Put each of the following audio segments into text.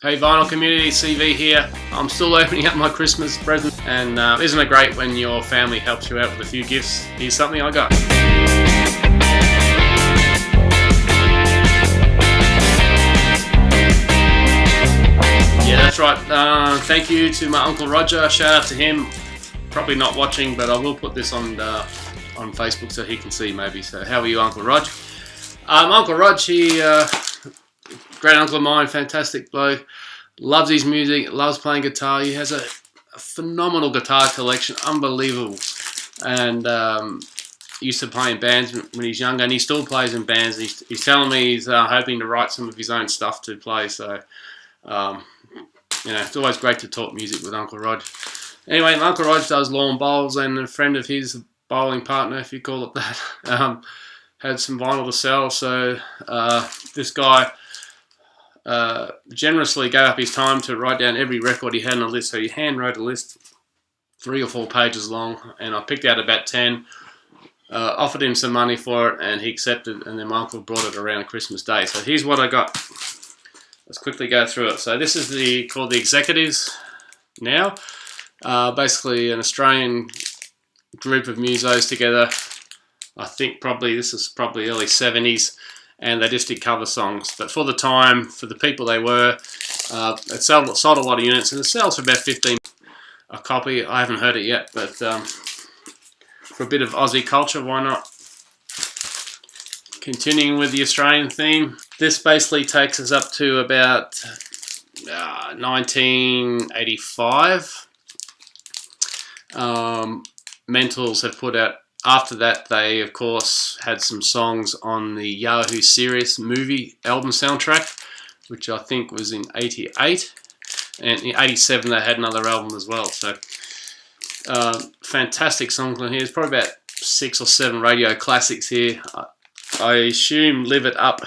Hey vinyl community, CV here. I'm still opening up my Christmas present, and isn't it great when your family helps you out with a few gifts? Here's something I got. Yeah, that's right. Thank you to my Uncle Roger. Shout out to him. Probably not watching, but I will put this on Facebook so he can see maybe. So how are you, Uncle Rog? Uncle Rog, he great uncle of mine, fantastic bloke. Loves his music, loves playing guitar. He has a phenomenal guitar collection, unbelievable. And used to play in bands when he's younger, and he still plays in bands. He's telling me he's hoping to write some of his own stuff to play. So, you know, it's always great to talk music with Uncle Rog. Anyway, Uncle Rog does lawn bowls, and a friend of his, a bowling partner, if you call it that, had some vinyl to sell. So this guy generously gave up his time to write down every record he had on a list. So he hand wrote a list, 3 or 4 pages long, and I picked out about 10, offered him some money for it, and he accepted, and then my uncle brought it around Christmas Day. So here's what I got. Let's quickly go through it. So this is called the Executives now. Basically an Australian group of musos together. I think this is probably early 70s. And they just did cover songs. But for the time, for the people they were, it sold a lot of units, and it sells for about 15 a copy. I haven't heard it yet, but for a bit of Aussie culture, why not? Continuing with the Australian theme, this basically takes us up to about 1985. Mentals have put out. After that, they, of course, had some songs on the Yahoo Serious movie album soundtrack, which I think was in 88. And in 87, they had another album as well. So, fantastic songs on here. There's probably about 6 or 7 radio classics here. I assume Live It Up,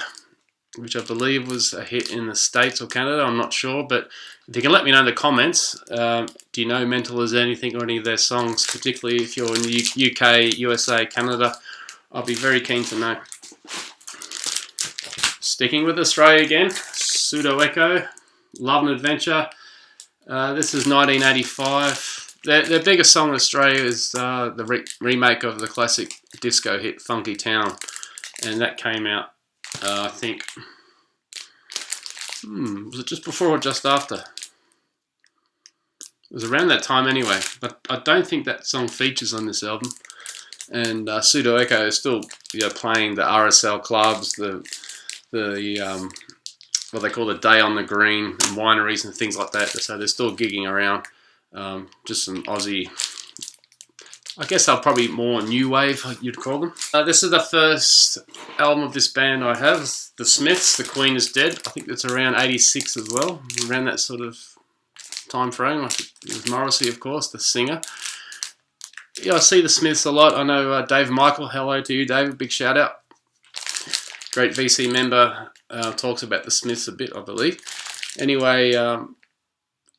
which I believe was a hit in the States or Canada. I'm not sure, but if you can let me know in the comments, do you know Mental as anything or any of their songs, particularly if you're in the UK, USA, Canada? I'll be very keen to know. Sticking with Australia again, Pseudo Echo, Love and Adventure. This is 1985. Their biggest song in Australia is the remake of the classic disco hit Funky Town, and that came out, I think, was it just before or just after? It was around that time anyway, but I don't think that song features on this album. And Pseudo Echo is still, you know, playing the RSL clubs, the what they call the Day on the Green, and wineries and things like that. So they're still gigging around. Just some Aussie, I guess they're probably more new wave, you'd call them. This is the first album of this band I have, The Smiths, The Queen is Dead. I think it's around 86 as well, around that sort of time frame. I think it was Morrissey, of course, the singer. Yeah, I see The Smiths a lot. I know Dave Michael, hello to you, David, big shout out. Great VC member, talks about The Smiths a bit, I believe. Anyway,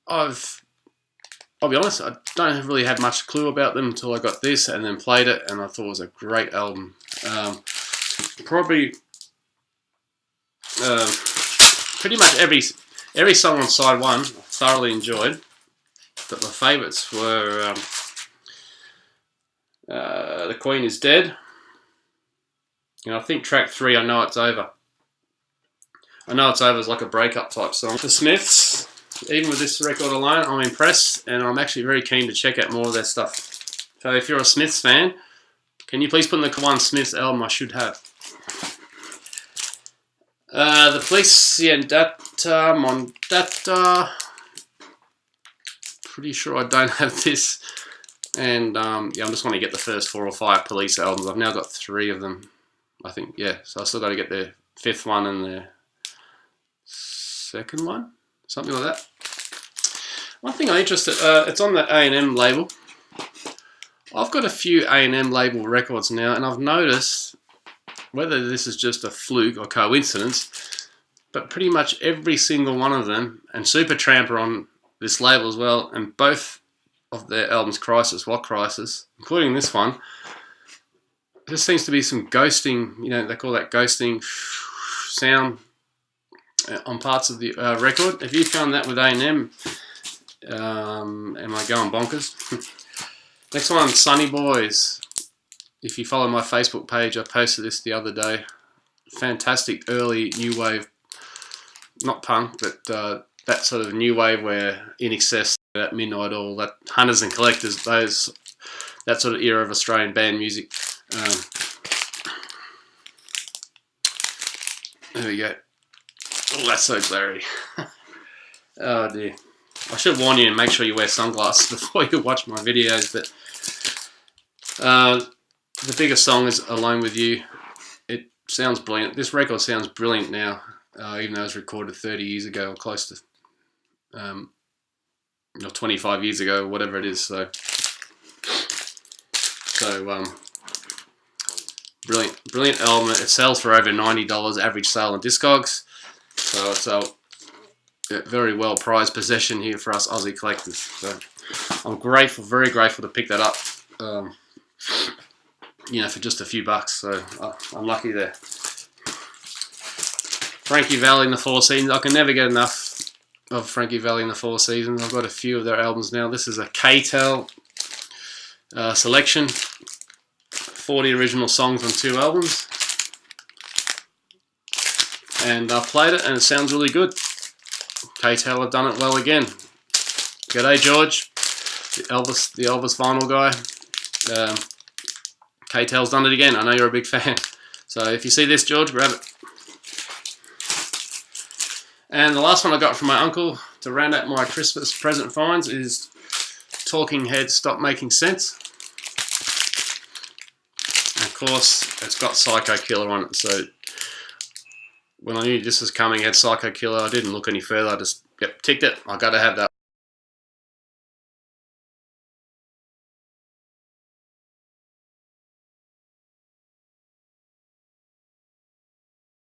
I'll be honest, I don't really have much clue about them until I got this and then played it, and I thought it was a great album. Probably pretty much every song on side 1 I thoroughly enjoyed, but my favourites were The Queen is Dead, and I think track 3, I Know It's Over. I Know It's Over is like a breakup type song. The Smiths, even with this record alone, I'm impressed, and I'm actually very keen to check out more of their stuff. So if you're a Smiths fan, can you please put in the one Smiths album I should have? The Police, Data, Mondata. Pretty sure I don't have this. And yeah, I'm just going to get the first 4 or 5 Police albums. I've now got 3 of them, I think. Yeah, so I still got to get the 5th one and the 2nd one. Something like that. One thing I'm interested, it's on the A&M label. I've got a few A&M label records now, and I've noticed, whether this is just a fluke or coincidence, but pretty much every single one of them, and Supertramp are on this label as well, and both of their albums, Crisis, What Crisis, including this one, there seems to be some ghosting, you know, they call that ghosting sound on parts of the record. Have you found that with A&M? Am I going bonkers? Next one, Sunnyboys. If you follow my Facebook page, I posted this the other day. Fantastic early new wave, not punk, but that sort of new wave where In Excess, at Midnight All, that Hunters and Collectors, that sort of era of Australian band music. There we go. Oh, that's so glary. Oh dear. I should warn you and make sure you wear sunglasses before you watch my videos, but the biggest song is Alone With You. It sounds brilliant. This record sounds brilliant now, even though it was recorded 30 years ago or close to, or 25 years ago, or whatever it is. So brilliant album. It sells for over $90 average sale on Discogs. So it's a very well prized possession here for us Aussie collectors. So I'm grateful, very grateful to pick that up. You know, for just a few bucks. So I'm lucky there. Frankie Valli and the Four Seasons. I can never get enough of Frankie Valli and the Four Seasons. I've got a few of their albums now. This is a K-Tel selection. 40 original songs on 2 albums. And I played it and it sounds really good. K-Tel have done it well again. G'day George, the Elvis vinyl guy. K-Tel's done it again. I know you're a big fan. So if you see this, George, grab it. And the last one I got from my uncle to round out my Christmas present finds is Talking Heads Stop Making Sense. And of course, it's got Psycho Killer on it. So when I knew this was coming, it had Psycho Killer. I didn't look any further. I just ticked it. I got to have that.